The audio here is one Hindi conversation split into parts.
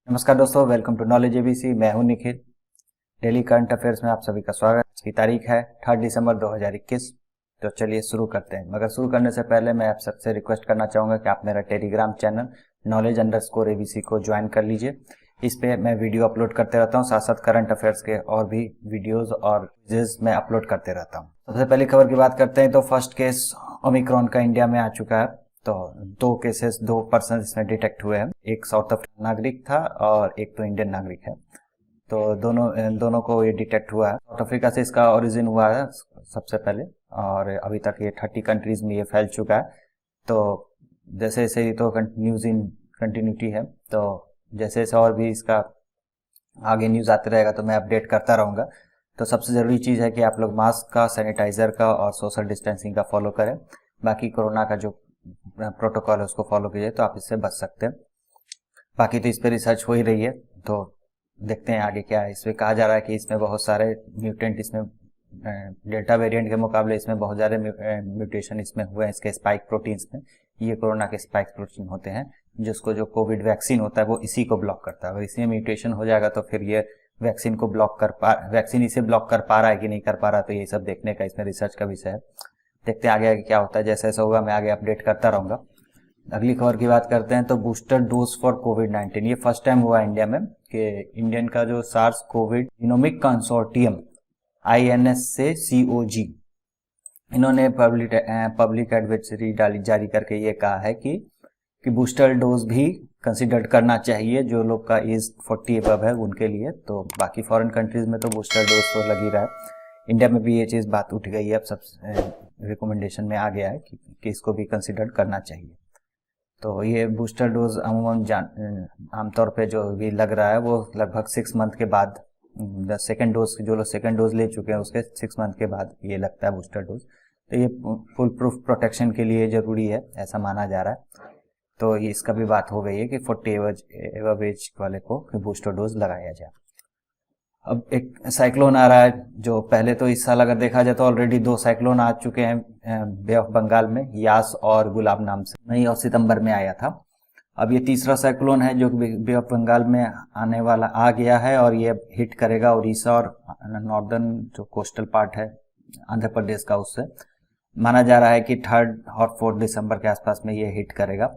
नमस्कार दोस्तों, वेलकम टू नॉलेज एबीसी। मैं हूं निखिल। डेली करंट अफेयर्स में आप सभी का स्वागत है। आज की तारीख है 3 दिसंबर 2021। तो चलिए शुरू करते हैं। मगर शुरू करने से पहले मैं आप सबसे रिक्वेस्ट करना चाहूंगा कि आप मेरा टेलीग्राम चैनल knowledge_abc को ज्वाइन कर लीजिए। इस पे मैं वीडियो अपलोड करते रहता हूँ, साथ साथ करंट अफेयर्स के और भी वीडियोज और क्विज़ेस मैं अपलोड करते रहता हूँ। सबसे पहली खबर की बात करते हैं तो फर्स्ट केस ओमिक्रॉन का इंडिया में आ चुका है। तो दो पर्सन इसमें डिटेक्ट हुए हैं। एक साउथ अफ्रीका नागरिक था और एक तो इंडियन नागरिक है। तो दोनों को ये डिटेक्ट हुआ है। साउथ अफ्रीका से इसका ओरिजिन हुआ है सबसे पहले, और अभी तक ये 30 कंट्रीज में ये फैल चुका है। तो जैसे जैसे तो न्यूज इन कंटिन्यूटी है, तो जैसे जैसे और भी इसका आगे न्यूज आते रहेगा तो मैं अपडेट करता रहूँगा। तो सबसे ज़रूरी चीज़ है कि आप लोग मास्क का, सैनिटाइजर का और सोशल डिस्टेंसिंग का फॉलो करें। बाकी कोरोना का जो प्रोटोकॉल है उसको फॉलो कीजिए तो आप इससे बच सकते हैं। बाकी तो इस पर रिसर्च हो ही रही है, तो देखते हैं आगे क्या है। इसमें कहा जा रहा है कि इसमें बहुत सारे म्यूटेंट, इसमें डेल्टा वेरिएंट के मुकाबले इसमें बहुत ज़्यादा म्यूटेशन इसमें हुए हैं इसके स्पाइक प्रोटीन्स में। ये कोरोना के स्पाइक प्रोटीन होते हैं जिसको जो कोविड वैक्सीन होता है वो इसी को ब्लॉक करता है। अगर इसी में म्यूटेशन हो जाएगा तो फिर ये वैक्सीन इसे ब्लॉक कर पा रहा है कि नहीं कर पा रहा, तो ये सब देखने का इसमें रिसर्च का विषय है। देखते हैं आगे आगे क्या होता है। जैसे जैसा होगा मैं आगे अपडेट करता रहूंगा। अगली खबर की बात करते हैं तो बूस्टर डोज फॉर कोविड-19। ये फर्स्ट टाइम हुआ इंडिया में कि इंडियन का जो SARS covid genomic consortium INS से COG, इन्होंने पब्लिक एडवाइजरी जारी करके ये कहा है कि बूस्टर डोज भी कंसिडर करना चाहिए जो लोग का एज 40 एबव है उनके लिए। तो बाकी फॉरेन कंट्रीज में तो बूस्टर डोज तो लग ही रहा है। इंडिया में भी ये चीज़ बात उठ गई है, अब सब रिकमेंडेशन में आ गया है कि इसको भी कंसिडर करना चाहिए। तो ये बूस्टर डोज आमतौर पे जो भी लग रहा है वो लगभग 6 मंथ के बाद, सेकेंड डोज, जो लोग सेकेंड डोज ले चुके हैं उसके 6 मंथ के बाद ये लगता है बूस्टर डोज। तो ये फुल प्रूफ प्रोटेक्शन के लिए जरूरी है, ऐसा माना जा रहा है। तो ये इसका भी बात हो गई है कि 40 एवब एज वाले को बूस्टर डोज लगाया जाए। अब एक साइक्लोन आ रहा है जो पहले तो इस साल अगर देखा जाए तो ऑलरेडी 2 साइक्लोन आ चुके हैं बे ऑफ बंगाल में, यास और गुलाब नाम से, मई और सितंबर में आया था। अब ये तीसरा साइक्लोन है जो बे ऑफ बंगाल में आने वाला आ गया है और ये हिट करेगा उड़ीसा और नॉर्दर्न जो कोस्टल पार्ट है आंध्र प्रदेश का। उससे माना जा रहा है कि 3 और 4 दिसंबर के आसपास में ये हिट करेगा।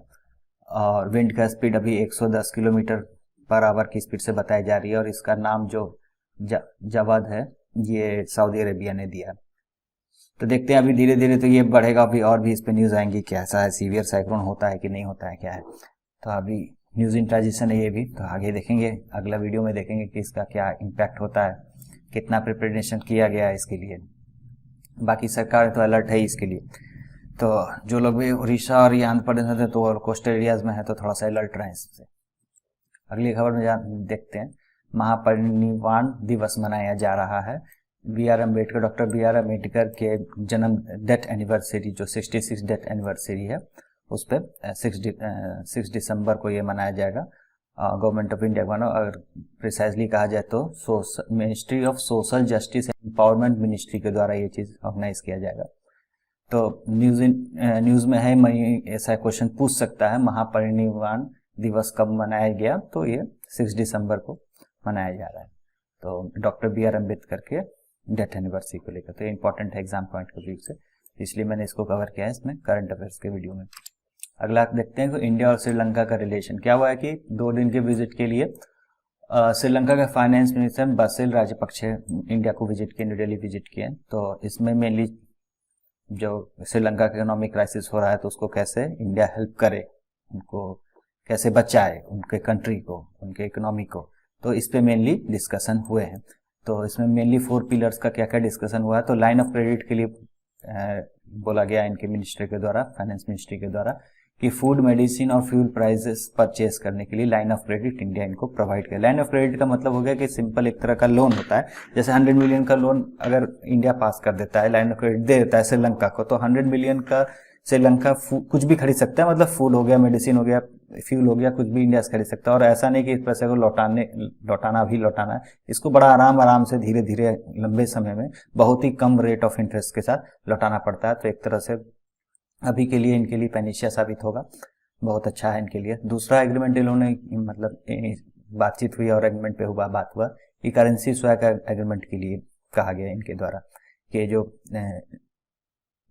और विंड का स्पीड अभी 110 किलोमीटर पर आवर की स्पीड से बताई जा रही है और इसका नाम जो जवाद है ये सऊदी अरेबिया ने दिया। तो देखते हैं अभी धीरे धीरे तो ये बढ़ेगा भी और भी इस पे न्यूज आएंगी कैसा है, सीवियर साइक्लोन होता है कि नहीं होता है, क्या है। तो अभी न्यूज इन ट्रांजिशन है ये भी, तो आगे देखेंगे, अगला वीडियो में देखेंगे कि इसका क्या इम्पैक्ट होता है, कितना प्रिपरेशन किया गया है इसके लिए। बाकी सरकार तो अलर्ट है इसके लिए। तो जो लोग भी उड़ीसा और ये आंध्र प्रदेश में थे तो कोस्टल एरियाज में है तो थोड़ा सा अलर्ट रहें इससे। अगली खबर में देखते हैं। महापरिनिर्वाण दिवस मनाया जा रहा है। डॉक्टर बी आर अम्बेडकर के जन्म डेथ एनिवर्सरी जो 66 डेथ एनिवर्सरी है उस पर 6 दिसंबर को ये मनाया जाएगा। गवर्नमेंट ऑफ इंडिया बनो, अगर प्रिसाइजली कहा जाए तो ministry of social justice empowerment ministry के द्वारा ये चीज़ ऑर्गेनाइज किया जाएगा। तो न्यूज में है, मैं ऐसा क्वेश्चन पूछ सकता है महापरिनिर्वाण दिवस कब मनाया गया, तो ये 6 दिसंबर को मनाया जा रहा है। तो डॉक्टर बी आर अम्बेडकर के डेथ एनिवर्सरी को लेकर, तो ये इंपॉर्टेंट है एग्जाम पॉइंट के व्यू से, इसलिए मैंने इसको कवर किया है इसमें करंट अफेयर्स के वीडियो में। अगला देखते हैं तो इंडिया और श्रीलंका का रिलेशन क्या हुआ है कि 2 दिन के विजिट के लिए श्रीलंका के finance minister basil Rajapaksa India को विजिट किए, न्यू दिल्ली विजिट किए। तो इसमें मेनली जो श्रीलंका का इकोनॉमिक क्राइसिस हो रहा है तो उसको कैसे इंडिया हेल्प करे, उनको कैसे बचाए, उनके कंट्री को, उनके इकोनॉमी को, तो इस पे मेनली डिस्कशन हुए हैं। तो इसमें मेनली 4 पिलर्स का क्या क्या डिस्कशन हुआ है। तो लाइन ऑफ क्रेडिट के लिए बोला गया इनके मिनिस्ट्री के द्वारा, फाइनेंस मिनिस्ट्री के द्वारा, कि फूड, मेडिसिन और फ्यूल प्राइसेस परचेस करने के लिए लाइन ऑफ क्रेडिट इंडिया इनको प्रोवाइड करे। लाइन ऑफ क्रेडिट का मतलब हो गया कि सिंपल एक तरह का लोन होता है। जैसे 100 मिलियन का लोन अगर इंडिया पास कर देता है, लाइन ऑफ क्रेडिट दे देता है श्रीलंका को, तो 100 मिलियन का श्रीलंका कुछ भी खरीद सकता है, मतलब फूड हो गया, मेडिसिन हो गया, फ्यूल हो गया, कुछ भी इंडिया से खरीद सकता है। और ऐसा नहीं कि इस पैसे को लौटाना है, इसको बड़ा आराम से धीरे धीरे लंबे समय में बहुत ही कम रेट ऑफ इंटरेस्ट के साथ लौटाना पड़ता है। तो एक तरह से अभी के लिए इनके लिए पेनिशिया साबित होगा, बहुत अच्छा है इनके लिए। दूसरा एग्रीमेंट इन्होंने मतलब बातचीत हुई और एग्रीमेंट पे बात हुआ कि करेंसी स्वैप एग्रीमेंट के लिए कहा गया इनके द्वारा कि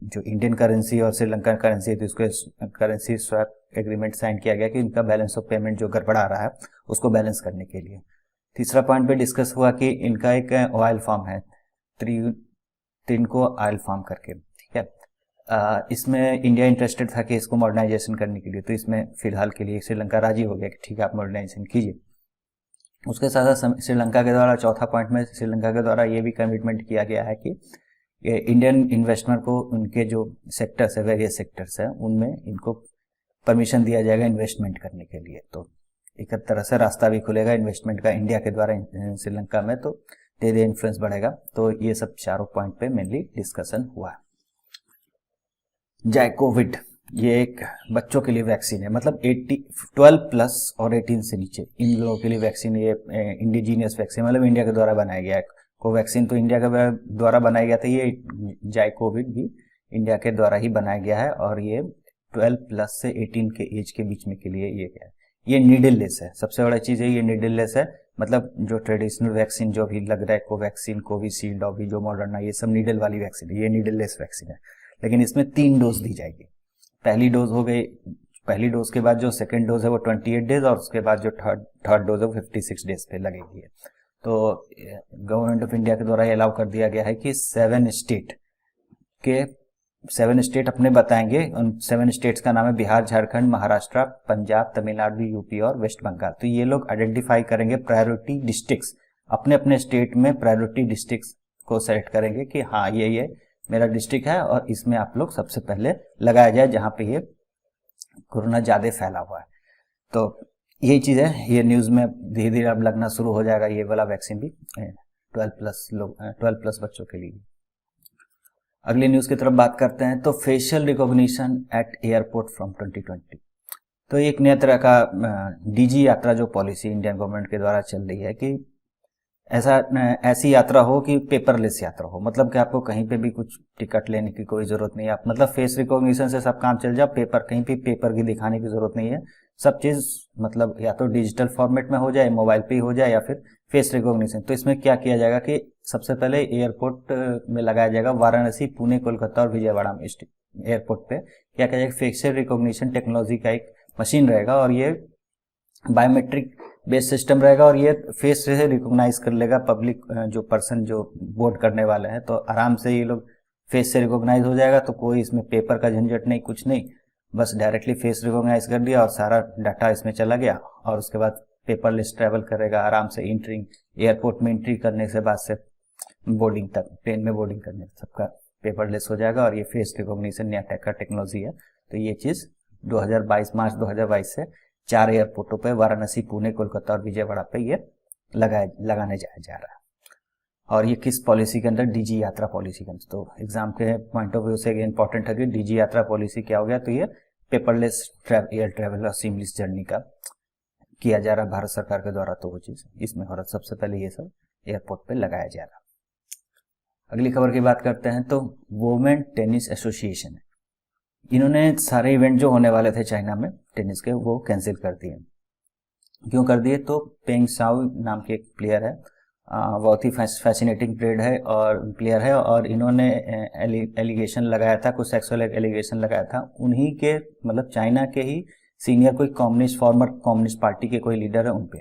जो इंडियन करेंसी और श्रीलंका करेंसी है तो इसको करेंसी स्वैप एग्रीमेंट साइन किया गया कि इनका बैलेंस ऑफ पेमेंट जो गड़बड़ा रहा है उसको बैलेंस करने के लिए। तीसरा पॉइंट पे डिस्कस हुआ कि इनका एक ऑयल फार्म है त्रिनको ऑयल फार्म करके, ठीक है। इसमें इंडिया इंटरेस्टेड था कि इसको मॉडर्नाइजेशन करने के लिए, तो इसमें फिलहाल के लिए श्रीलंका राजी हो गया कि ठीक है आप मॉडर्नाइजेशन कीजिए। उसके साथ साथ श्रीलंका के द्वारा चौथा पॉइंट में श्रीलंका के द्वारा ये भी कमिटमेंट किया गया है कि इंडियन इन्वेस्टमेंट को उनके जो सेक्टर्स है, वेरियस सेक्टर्स है, उनमें इनको परमिशन दिया जाएगा इन्वेस्टमेंट करने के लिए। तो एक तरह से रास्ता भी खुलेगा इन्वेस्टमेंट का इंडिया के द्वारा श्रीलंका में, तो धीरे इन्फ्लुएंस बढ़ेगा। तो ये सब चारों पॉइंट पे मेनली डिस्कशन हुआ। जाइकोविड ये एक बच्चों के लिए वैक्सीन है, मतलब 12 प्लस और 18 से नीचे इन लोगों के लिए वैक्सीन। ये इंडिजीनियस वैक्सीन, मतलब इंडिया के द्वारा बनाया गया है। कोवैक्सीन तो इंडिया के द्वारा बनाया गया था, ये जाइकोविड भी इंडिया के द्वारा ही बनाया गया है और ये 12 प्लस से 18 के एज के बीच में के लिए ये है। ये नीडललेस है, सबसे बड़ा चीज है ये नीडललेस है। मतलब जो ट्रेडिशनल वैक्सीन जो भी लग रहा है, कोवैक्सीन, कोविशील्ड और भी जो मॉडर्ना, ये सब नीडल वाली वैक्सीन है, ये नीडललेस वैक्सीन है। लेकिन इसमें 3 डोज दी जाएगी। पहली डोज हो गई, पहली डोज के बाद जो सेकेंड डोज है वो 28 डेज और उसके बाद जो थर्ड डोज है वो 56 डेज पे लगेगी। तो गवर्नमेंट ऑफ इंडिया के द्वारा ये अलाउ कर दिया गया है कि 7 स्टेट अपने बताएंगे। उन 7 स्टेट्स का नाम है बिहार, झारखंड, महाराष्ट्र, पंजाब, तमिलनाडु, यूपी और वेस्ट बंगाल। तो ये लोग आइडेंटिफाई करेंगे प्रायोरिटी डिस्ट्रिक्ट्स, अपने अपने स्टेट में प्रायोरिटी डिस्ट्रिक्ट्स को सेलेक्ट करेंगे कि हाँ ये मेरा डिस्ट्रिक्ट है और इसमें आप लोग सबसे पहले लगाया जाए जहां पे ये कोरोना ज्यादा फैला हुआ है। तो यही चीज है, ये न्यूज में धीरे धीरे अब लगना शुरू हो जाएगा ये वाला वैक्सीन भी 12 प्लस बच्चों के लिए। अगली न्यूज की तरफ बात करते हैं। तो facial recognition eight airport from 2020। तो एक नया तरह का डीजी यात्रा जो पॉलिसी इंडियन गवर्नमेंट के द्वारा चल रही है कि ऐसी यात्रा हो कि पेपरलेस यात्रा हो, मतलब कि आपको कहीं पे भी कुछ टिकट लेने की कोई जरूरत नहीं है। आप मतलब फेस रिकॉग्निशन से सब काम चल जाए, कहीं पे पेपर की दिखाने की जरूरत नहीं है। सब चीज मतलब या तो डिजिटल फॉर्मेट में हो जाए, मोबाइल पे ही हो जाए या फिर फेस रिकॉग्निशन। तो इसमें क्या किया जाएगा कि सबसे पहले एयरपोर्ट में लगाया जाएगा, वाराणसी, पुणे, कोलकाता और विजयवाड़ा में एयरपोर्ट पे क्या किया जाएगा, फेशियल रिकॉग्निशन टेक्नोलॉजी का एक मशीन रहेगा और ये बायोमेट्रिक बेस्ड सिस्टम रहेगा और ये फेस से रिकॉग्नाइज कर लेगा पब्लिक जो पर्सन जो बोर्ड करने वाले हैं। तो आराम से ये लोग फेस से रिकॉग्नाइज हो जाएगा, तो कोई इसमें पेपर का झंझट नहीं, कुछ नहीं, बस डायरेक्टली फेस रिकॉग्नाइज कर दिया और सारा डाटा इसमें चला गया और उसके बाद पेपरलेस ट्रैवल करेगा आराम से। एंट्रिंग एयरपोर्ट में एंट्री करने से बाद से बोर्डिंग तक, प्लेन में बोर्डिंग करने सबका पेपरलेस हो जाएगा और ये फेस रिकॉग्निशन नया टाइप का टेक्नोलॉजी है। तो ये चीज 2022 मार्च 2022 से 4 एयरपोर्टों पे, वाराणसी, पुणे, कोलकाता और विजयवाड़ा पे ये लगाने जाया जा रहा है। और ये किस पॉलिसी के अंदर, डीजी यात्रा पॉलिसी के अंदर। तो एग्जाम के पॉइंट ऑफ व्यू से इंपॉर्टेंट है कि डीजी यात्रा पॉलिसी क्या हो गया। तो ये पेपरलेस एयर ट्रेवल और सीमलेस जर्नी का किया जा रहा है भारत सरकार के द्वारा। तो वो चीज इसमें हो रहा, सबसे पहले ये सब एयरपोर्ट पे लगाया जा रहा। अगली खबर की बात करते हैं। तो वुमेन टेनिस एसोसिएशन है, इन्होंने सारे इवेंट जो होने वाले थे चाइना में टेनिस के वो कैंसिल कर दिए। क्यों कर दिए? तो पेंग शाओ नाम के एक प्लेयर है, बहुत ही फैसिनेटिंग प्लेयर है और इन्होंने एलिगेशन लगाया था, कुछ सेक्सुअल एलिगेशन लगाया था उन्हीं के, मतलब चाइना के ही सीनियर कोई फॉर्मर कम्युनिस्ट पार्टी के कोई लीडर है उन पे।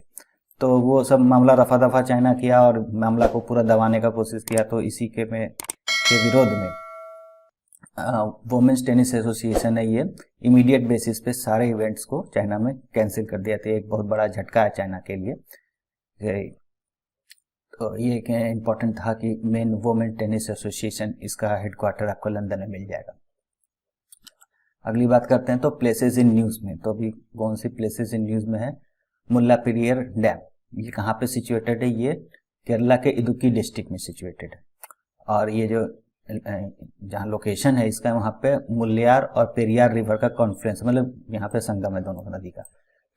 तो वो सब मामला रफा दफा चाइना किया और मामला को पूरा दबाने का कोशिश किया। तो इसी के विरोध में वुमेन्स टेनिस एसोसिएशन ने ये इमीडिएट बेसिस पे सारे इवेंट्स को चाइना में कैंसिल कर दिया था। एक बहुत बड़ा झटका है चाइना के लिए। तो ये एक इम्पोर्टेंट था कि मेन वुमेन टेनिस एसोसिएशन, इसका हेडक्वार्टर आपको लंदन में मिल जाएगा। अगली बात करते हैं तो प्लेसेस इन न्यूज में। तो अभी कौन सी प्लेसेस इन न्यूज में है? मुल्लापेरियर डैम, ये कहाँ पे सिचुएटेड है? ये केरला के इडुक्की डिस्ट्रिक्ट में सिचुएटेड है। और ये जो जहाँ लोकेशन है इसका, वहाँ पे मुल्लियार और पेरियार रिवर का कॉन्फ्रेंस, मतलब यहाँ पे संगम है दोनों नदी का,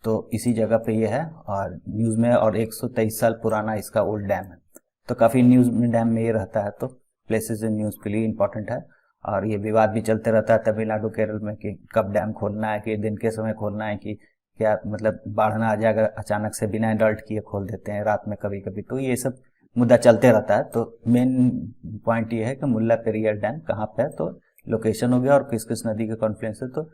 तो इसी जगह पे ये है और न्यूज में। और 123 साल पुराना इसका ओल्ड डैम है। तो काफी न्यूज में डैम में ये रहता है, तो प्लेसेस इन न्यूज के लिए इंपॉर्टेंट है। और ये विवाद भी चलते रहता है तमिलनाडु केरल में कि कब डैम खोलना है, कि दिन के समय खोलना है कि क्या मतलब बाढ़ ना आ जाए अगर अचानक से बिना अलर्ट किए खोल देते हैं रात में कभी कभी, तो ये सब मुद्दा चलते रहता है। तो मेन पॉइंट ये है कि मुल्ला पेरियार डैम कहाँ पे है, तो लोकेशन हो गया और किस किस नदी के कॉन्फ्लुएंस है, तो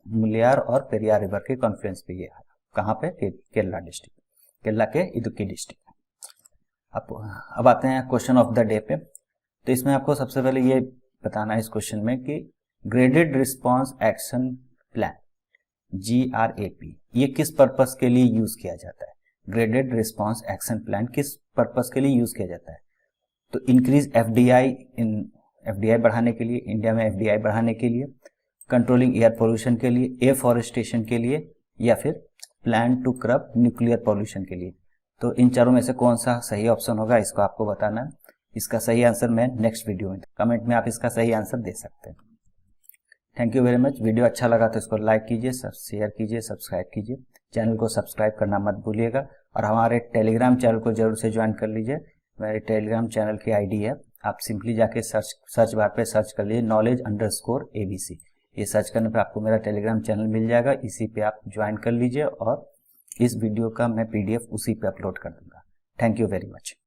मुलियार और पेरियार रिवर के कॉन्फ्लुएंस पे ये है। कहाँ पे? केरला डिस्ट्रिक्ट, केरला के इडुक्की डिस्ट्रिक्ट। अब आते हैं क्वेश्चन ऑफ द डे पे। तो इसमें आपको सबसे पहले ये बताना है इस क्वेश्चन में कि graded response action plan GRAP ये किस पर्पस के लिए यूज किया जाता है? ग्रेडेड रिस्पांस एक्शन प्लान किस पर्पस के लिए यूज किया जाता है? तो इंक्रीज एफडीआई बढ़ाने के लिए, इंडिया में एफडीआई बढ़ाने के लिए, कंट्रोलिंग एयर पोल्यूशन के लिए, एफॉरेस्टेशन के लिए, या फिर plan to curb nuclear pollution के लिए। तो इन चारों में से कौन सा सही ऑप्शन होगा इसको आपको बताना है। इसका सही आंसर मैं नेक्स्ट वीडियो में, कमेंट में आप इसका सही आंसर दे सकते हैं। Thank you very much. Video अच्छा लगा तो इसको लाइक कीजिए, शेयर कीजिए, सब्सक्राइब कीजिए, चैनल को सब्सक्राइब करना मत भूलिएगा, और हमारे टेलीग्राम चैनल को जरूर से ज्वाइन कर लीजिए। मेरे टेलीग्राम चैनल की आईडी है, आप सिंपली जाके सर्च बार पे सर्च कर लीजिए knowledge_abc। ये सर्च करने पे आपको मेरा टेलीग्राम चैनल मिल जाएगा, इसी पे आप ज्वाइन कर लीजिए और इस वीडियो का मैं PDF उसी पे अपलोड कर दूंगा। Thank you very much.